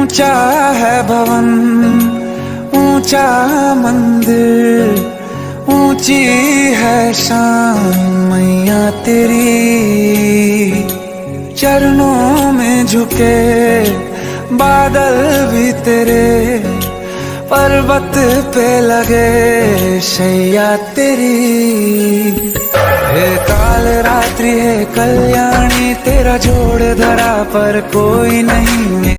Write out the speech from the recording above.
ऊंचा है भवन, ऊंचा मंदिर, ऊंची है शान मैया तेरी। चरणों में झुके बादल भी तेरे, पर्वत पे लगे शैया तेरी। हे काल रात्रि है कल्याणी, तेरा जोड़ धरा पर कोई नहीं।